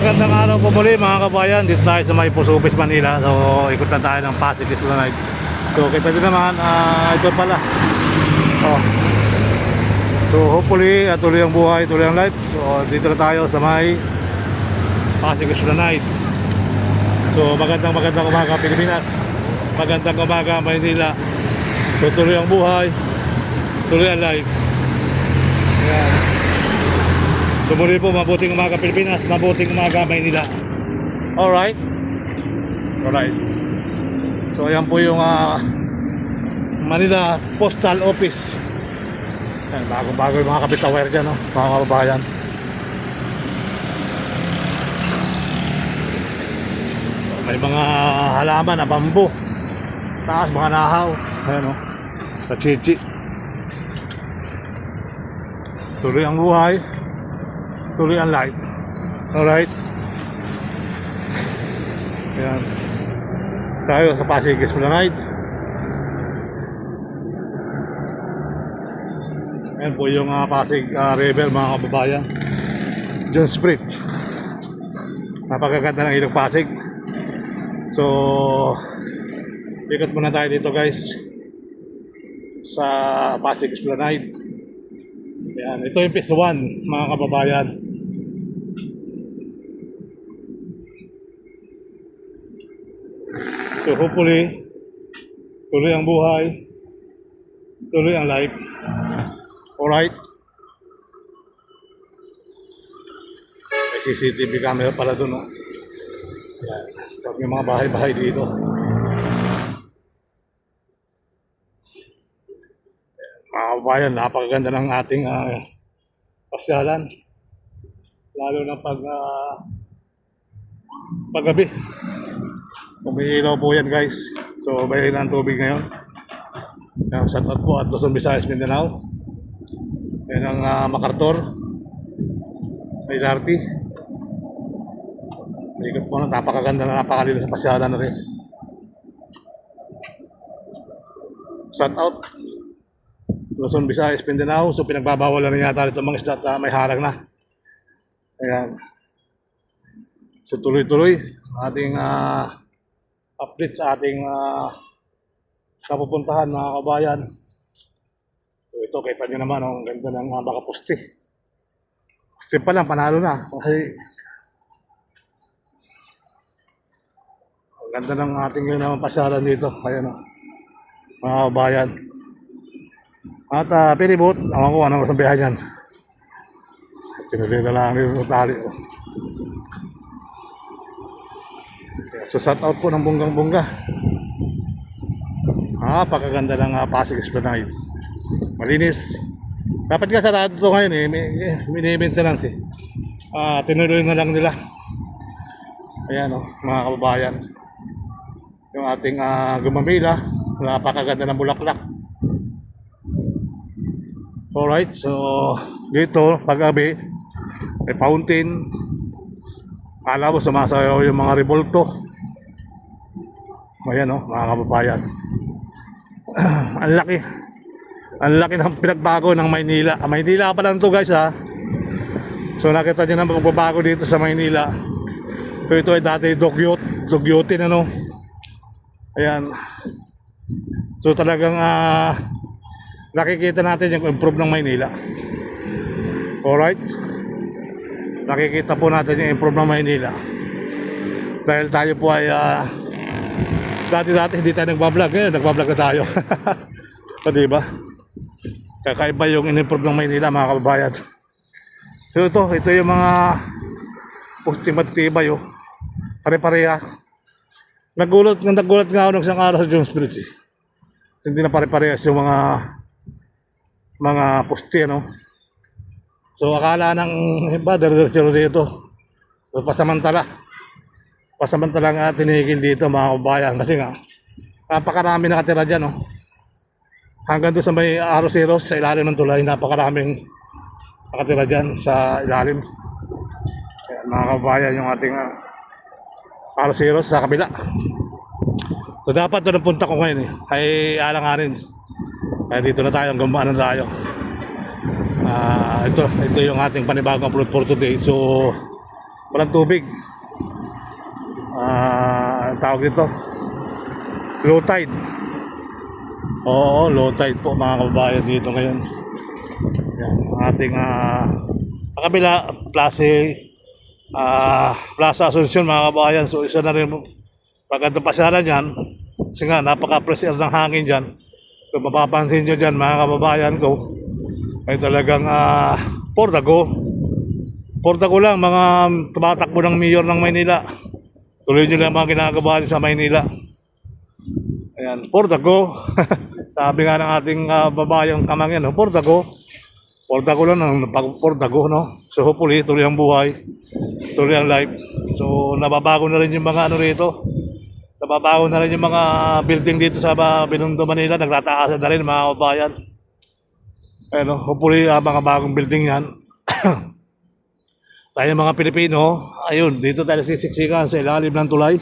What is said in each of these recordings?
magandang araw po muli mga kabayan. Dito tayo sa may Pusupis, Manila. So ikot na tayo ng Pasig Esplanade. So kita din naman, ito pala. So hopefully tuloy ang buhay, tuloy ang life. So dito na tayo sa may Pasig Esplanade. So magandang umaga Pilipinas, magandang umaga Maynila. So tuloy ang buhay, tuloy ang life. Ayan. So muli po, mabuting umaga Pilipinas, mabuting umaga Maynila. Alright. So ayan po yung Manila Postal Office. Ayan, bago yung mga kapitaware dyan, no? Mga kababayan. May mga halaman na bambu. Taas mga nahaw. Ayan, no? Sa chichi. Tuloy ang buhay, tuloy ang life. Alright. Ayan. Tayo sa Pasig Esplanade. Ayan po yung Pasig River mga kababayan. Jones Bridge. Napakaganda ng ilog Pasig. So ikot muna tayo dito guys sa Pasig Esplanade. Ayan, ito yung phase 1 mga kababayan. So hopefully tuloy ang buhay, tuloy ang life. Alright. May CCTV camera pala doon, no? Ayan, so, may mga bahay-bahay dito. Mga kababayan, napakaganda ng ating pasyalan, lalo na paggabi. Umiilaw po yan guys. So bayan ng tubig ngayon. Yan, shout out po at Luzon, Visayas, Mindanao. Yan ang MacArthur, may LRT. Ikot po na, napakaganda na, napakalino sa pasyalan na rin. Shout out Luzon, Visayas, Mindanao. So pinagbabawalan na yata ito mga isda at may harang na. Ayan. So tuloy-tuloy ating update sa ating napupuntahan mga kabayan. So ito, kita nyo naman, ang ganda ng baka poste. Poste pa lang, panalo na. Kasi ang ganda ng ating yun pasyalan dito. Ayan o, mga kabayan. At pinibot, awan ko anong sabihan yan. Tinuloy na lang yung tali. So shout out po ng bonggang-bongga. Napakaganda ng Pasig Esplanade. Malinis. Dapat nga sarado ito ngayon eh. Mini-maintenance eh. Tinuloy na lang nila. Ayan o, mga kababayan. Yung ating gumamila. Napakaganda ng bulaklak. Alright, so dito pag-gabi may fountain. Alam mo, sumasayaw yung mga revolto. Ayan o, mga kababayan. Ang laki ng pinagbago ng Maynila. Maynila pa lang to guys ha. So nakita nyo na magbabago dito sa Maynila. So ito ay dati Dugyutin ano. Ayan. So talagang nakikita natin yung improve ng Maynila. Alright. Nakikita po natin yung improve ng Maynila. Dahil tayo po ay dati hindi tayo nagbablog. Ngayon nagbablog na tayo. O diba? Kakaiba yung in-improve ng Maynila mga kababayan. So ito yung mga positive-tibay oh. Pare-pareha. Nagulat nga ako ng isang araw sa Jones Bridge eh. Hindi na pare-parehas yung mga poste no. So akala ng iba diretso dito. So pasamantala nga tinigil dito mga kabayan kasi nga napakarami nakatira dyan no. Hanggang doon sa may Aroseros sa ilalim ng tulay, napakaraming nakatira dyan sa ilalim. Ayan, mga kabayan, yung ating Aroseros sa kabila. So dapat doon ang punta ko ngayon eh, ay alanganin. Kaya dito na tayo, gumaan na tayo. Ito yung ating panibagong upload for today. So Walang tubig. Ang tawag dito? Low tide. Oo, low tide po mga kababayan dito ngayon. Yan, ang ating sa kabila, Plaza Asuncion mga kababayan. So isa na rin pagkanta pasyalan yan. Kasi nga, napaka-fresh air ng hangin dyan. Kung mapapansin nyo dyan mga kababayan ko, ay talagang for the go. For the go lang, mga tumatakbo ng mayor ng Maynila. Tuloy nyo lang mga ginagawa nyo sa Maynila. Ayan, for the go. Sabi nga ng ating babayang kamangyan, no? For the go. For the go lang, for the go, no? So hopefully, tuloy ang buhay. Tuloy ang life. So nababago na rin yung mga ano rito. Nababago na rin yung mga building dito sa Binondo, Manila. Nagtataasan na rin mga kabayan. Ayan, no? Hopefully, mga bagong building yan. Tayo mga Pilipino, ayun, dito tayo sisiksikan sa ilalim ng tulay.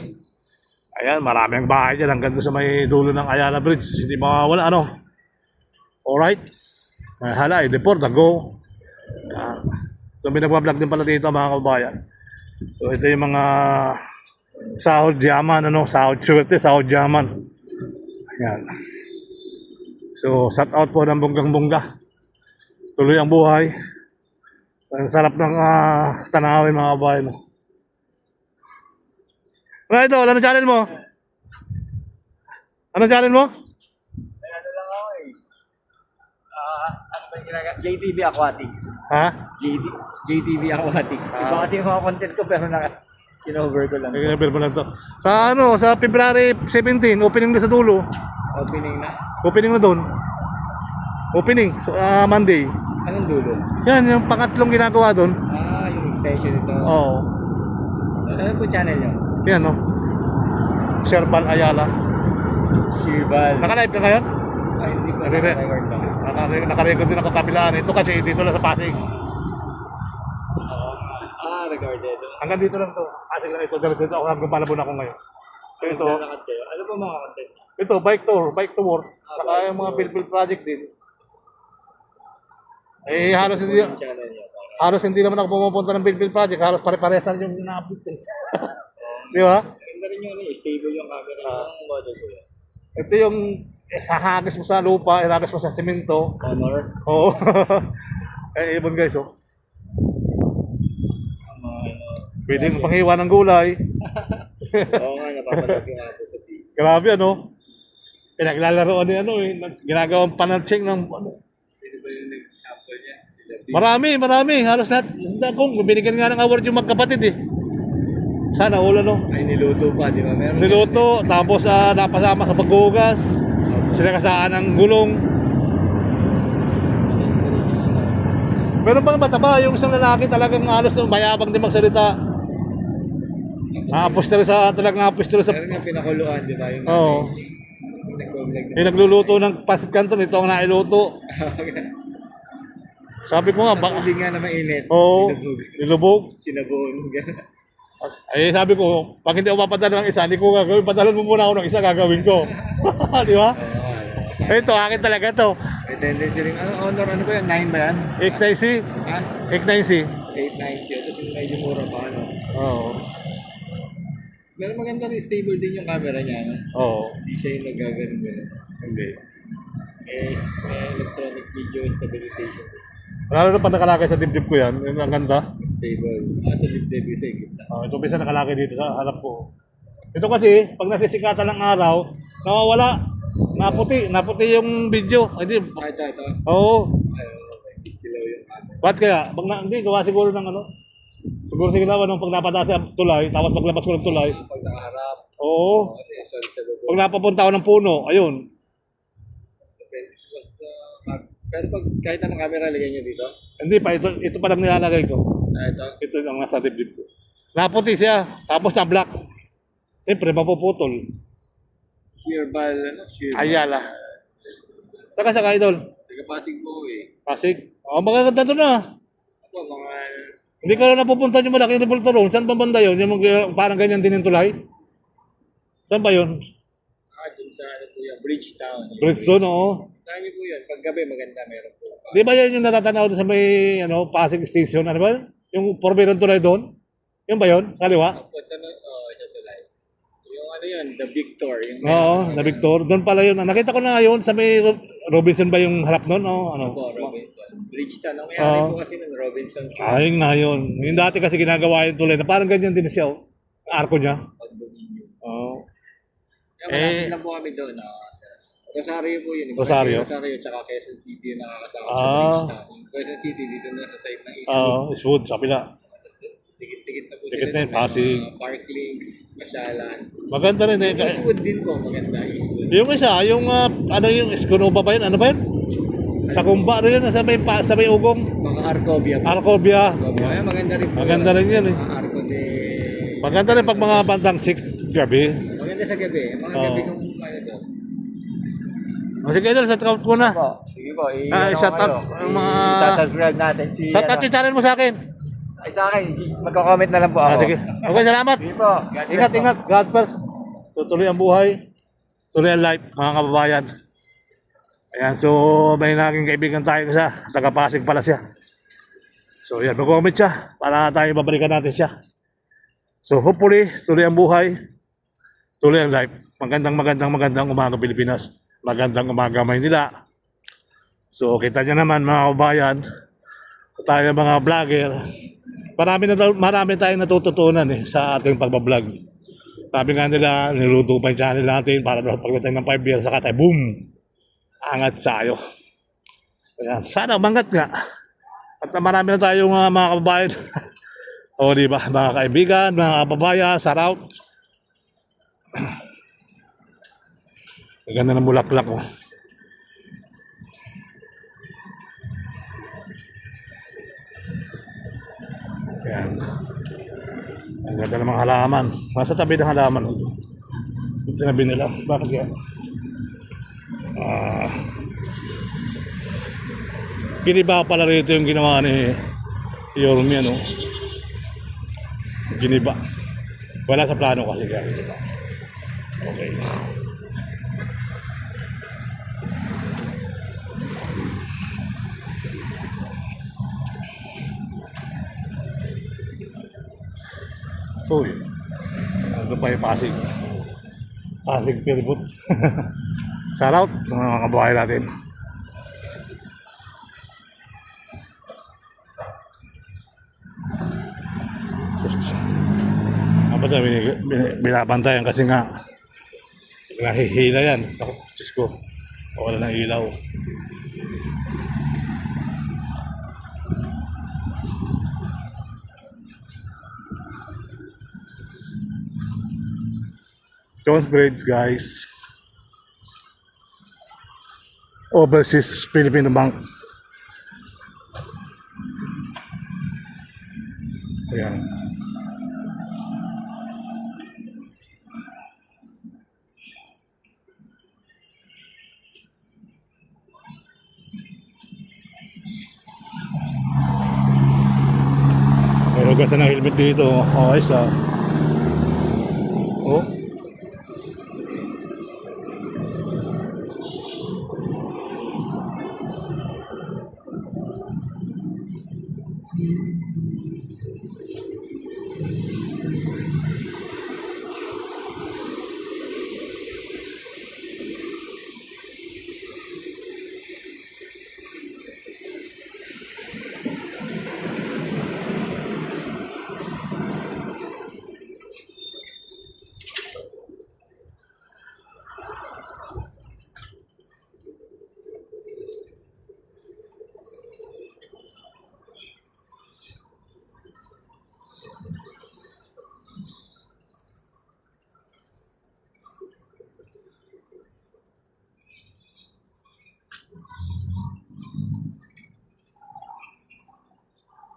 Ayan, maraming bahay dyan hanggang doon sa may dulo ng Ayala Bridge. Hindi mawawala, ano? Alright. Hala, i-deport, go. So, may nagpa-vlog din pala dito mga kabayan. So, ito yung mga sahod yaman, ano? Sahod swerte, sahod yaman. Ayan. So, shout out po ng bonggang-bongga. Tuloy ang buhay. Ang sarap ng tanawin mga kabayan. No? Ano ito? Ano channel mo? Ano channel mo? Ano lang ako eh. Ano ba yung ginagawa? JTV Aquatics. Ha? JTV Aquatics. Iba kasi yung mga content ko pero kinover ko lang. Kaya mo lang to. Sa ano, sa February 17, opening na sa dulo. Opening na. Opening na doon. Opening, so, Monday. Anong dulo? Yan, yung pangatlong ginagawa doon. Yung extension nito. Oo. Oh. Ano po channel nyo? Yan, no? Sherbal Ayala. Shibal. Naka-live ka ngayon? Ay, hindi ko Hindi. naka-record lang. Naka-record din ako kabilaan. Ito kasi dito lang sa Pasig. Recorded. Hanggang dito lang to. Pasig lang ito. Dito ako hanggang Malabon ako ngayon. So, ito, Ano po mga content? ito, bike to work. Saka yung mga build project din. Eh, halos hindi, Yung channel nyo. halos hindi naman ako pumupunta ng build project. Halos pare-parehas na rin yung ina-update eh. Di ba? Ganda rin yun eh. Stable yung camera. Yung model ko yan. Ito yung hahagis mo sa lupa, ihagis mo sa simento. Honor. Oo. Eh, ibon guys, oh. Pwede mo panghiwa ng gulay. Oo nga, napapanood ko nga po sa TV. Grabe, ano? Pinaglalaroan ni ano, eh. Ginagawang panantsing ng ano. Sino ba yung nag-sample niya? Marami. Halos lahat. Kung binigyan nga ng award yung magkapatid, eh. Sana all, ano. Ay, niluto pa, di ba? Meron Niluto, tapos napasama sa paghugas. Sinakasaan ng gulong. Meron pang mataba, yung isang lalaki talagang halos mayabang din magsalita. Naapos sa Meron nga pinakuluan, di ba? Yung Oo. nag-vlog na. Yung nagluluto ng pasit canton, ito ang nailuto. Sabi ko nga, Hindi nga na mainit. oo, nilubog. Sinabuon. Gano'n. Ay sabi ko, pag hindi ako papadala ng isa, hindi ko gagawin. Padalan mo muna ako ng isa, gagawin ko. Di ba? Ito, akin talaga to. May tendency rin. Honor, ano ba yan? 9 ba yan? X9C. Ha? X9C. 890. Tapos yung medyo mura pa, ano? Oo. Pero maganda rin, stable din yung camera niya, no? Oo. Hindi siya yung nagagaling gano'n. Hindi. May electronic video stabilization. Lalo na pag nakalagay sa dibdib ko yan, yun ang ganda. Stable. Sa dibdib isa yung gitna. Ito bisa nakalagay dito sa harap ko. Ito kasi, pag nasisikatan ng araw, nawawala. Naputi yung video. Hindi. Ito. Oo. Ay, silaw yung camera. Ba't kaya? Hindi, gawa siguro ng ano. Siguro nung pag napadaan sa tulay, tapos paglabas ko ng tulay. Pag nakaharap. Oo. Kasi sa loob. Pag napapunta ako ng puno, ayun. Pero pag kahit anong camera, lagay nyo dito. Hindi pa, ito pa lang nilalagay ko. Ito. Ito ang nasa dibdib ko. Naputi siya, tapos na black. Siyempre, mapuputol. Shearbal, Shearbal. Ayala. Saka sa idol. Taga-Pasig po eh. Pasig. Magaganda doon na. Ako, mga... Hindi ka na napupunta yung malaking revoltron. Saan ba banda yun? Yung parang ganyan din yung tulay? Saan ba yun? Dun sa ano po yan, Bridgetown. Bridgestone, oo. Dami po yan. Pag gabi, maganda meron po. Di ba yan yung natatanaw doon sa may Pasig Station? Ano ba? Yung forbidden tulay doon? Yun ba yun? Kaliwa? Punta na, sa tulay. Yung ano yun, the Victor. Yung Oo, na Victor. Doon pala yun. Nakita ko na yun sa may Robinson ba yung harap nun? O ano? po, Robinson. Bridgetown. Ang may-ari Oo. po kasi ng Robinson sa Ayun na yun. Yung dati kasi ginagawa yung tulay na parang ganyan din siya. Oh. Arko niya. condominium. Oo. Kaya malapit lang po kami doon. Rosario po yun. Rosario? Rosario tsaka Quezon City yung nakakasama sa Ah. Bridgetown. Yung Quezon City dito na sa side ng Eastwood. Oo, Eastwood, sa kabila. Tikit-tikit na po Tikit sila. na doon. yung Pasig. May mga Park links, Masyalan. Maganda rin eh. Eastwood din po, maganda. Eastwood. Yung isa, yung ano yung Esconoba ba yun? Ano ba yun? Sa Kumba rin yun, sa may Ugong. Mga Arcovia po. Arcovia. Ay, maganda rin po. Maganda rin yan eh. Mga Arco de... Maganda rin pag mga bandang 6 gabi. Maganda sa gabi. Mga Oo. gabi kung ano doon. O sige, Idol, shout out ko na. Po, sige po. shout out ang mga- Sasubscribe natin si... Shout out yung channel mo sa akin. Ay sa akin, magko-comment na lang po ako. Sige. Okay, salamat. Sige po. God bless Ingat, po. ingat. God first. Tutuloy ang buhay. Tuloy ang life, mga kababayan. Ayan, so may naging kaibigan tayo sa taga-Pasig pala siya. So yan, mag-comment siya para tayo babalikan natin siya. So hopefully, tuloy ang buhay. Tuloy ang life. Magandang umaga Pilipinas. Magandang umaga Maynila. So kita niyo naman mga kababayan, tayo mga vlogger, marami tayong natututunan sa ating pagbablog. Sabi nga nila, niluto pa yung channel natin para pagdating ng 5 years, saka tayo, boom! Angat tayo. Ayan. Sana umangat nga. At marami na tayong mga kababayan. O di ba, mga kaibigan, mga kababayan, sa route. Ang ganda ng bulaklak oh. Ayan. Ang ganda ng mga halaman. Nasa tabi ng halaman. Ito tinabi nila. Bakit kaya? Giniba pala rito yung ginawa ni Yorme, ano? Giniba. Wala sa plano kasi kaya giniba. Okay. Uy. Ano pa yung Pasig? Pasig Pilipot. Shout out sa mga kabuhay natin. Dapat na binabantayan kasi nga nahihila yan. Ako, Diyos ko, wala ng ilaw. Jones Bridge, guys. Overseas Filipino Bank. Ayan. May hugasan ng helmet dito. Oh, isa. Oh.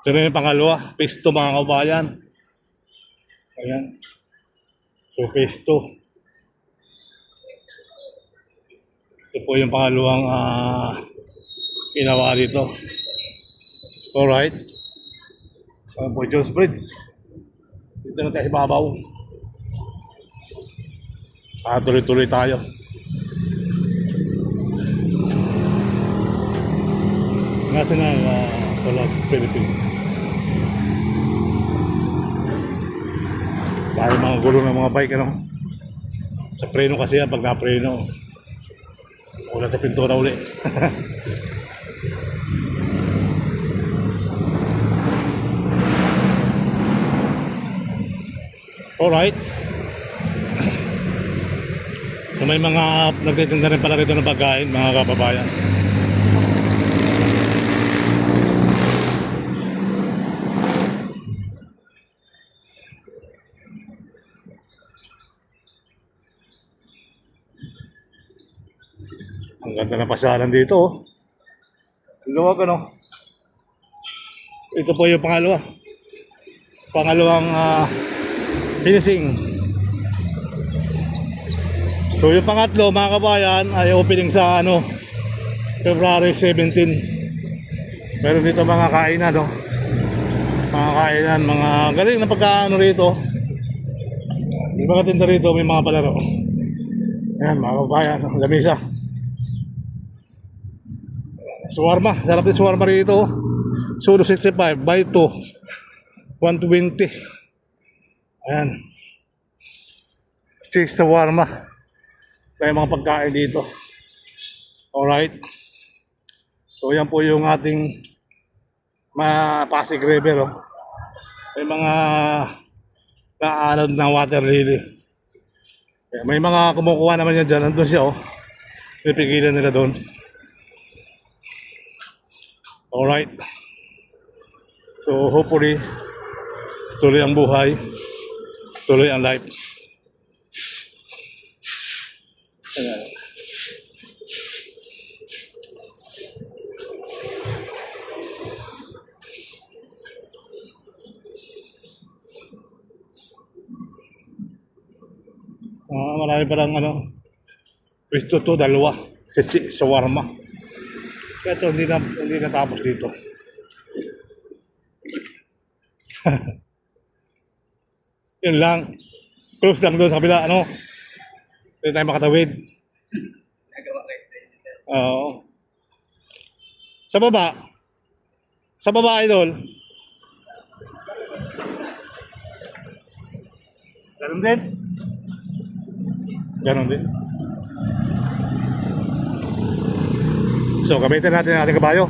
Ito na yung pangalawa, phase 2 mga kabayan. Ayan. So phase 2. Ito po yung pangalawang ginawa dito. Alright. Ayan po, Jones Bridge. Dito na tayo ibabaw. Tuloy-tuloy tayo. National Flag Philippines. Tayo mga gulong ng mga bike, ano. Sa preno kasi yan, pag na-preno. Wala sa pintura uli. Alright. So may mga nagtitinda rin pala rito ng pagkain, mga kababayan. Ang ganda ng pasyalan dito, oh. Luwag, ano. Ito po yung pangalawang finishing. So yung pangatlo, mga kabayan, ay opening sa February 17. Meron dito mga kainan, no. Mga kainan, mga galing na pagkaano rito. May mga tinda rito, may mga palaro. Ayan, mga kabayan, lamisa. Shawarma, sarap din shawarma rito. Solo 65, buy 2, 120. Ayan. Cheese shawarma. Kaya mga pagkain dito. Alright. So yan po yung ating Pasig River, oh. May mga naanod na water lily. May mga kumukuha naman yan dyan. Nandun siya, oh. Pipigilan nila doon. Alright. So hopefully tuloy ang buhay, tuloy ang life. Ayan. Marami parang pwesto to, dalawa. Shawarma. Kaya ito, hindi natapos dito. Yun lang. Close lang doon sa kabila, Hindi tayo makatawid. Nagawa kayo sa inyo, sir. Oo. Sa baba. Sa baba, idol. Ganon din. Ganon din. So, gamitin natin ang ating kabayo.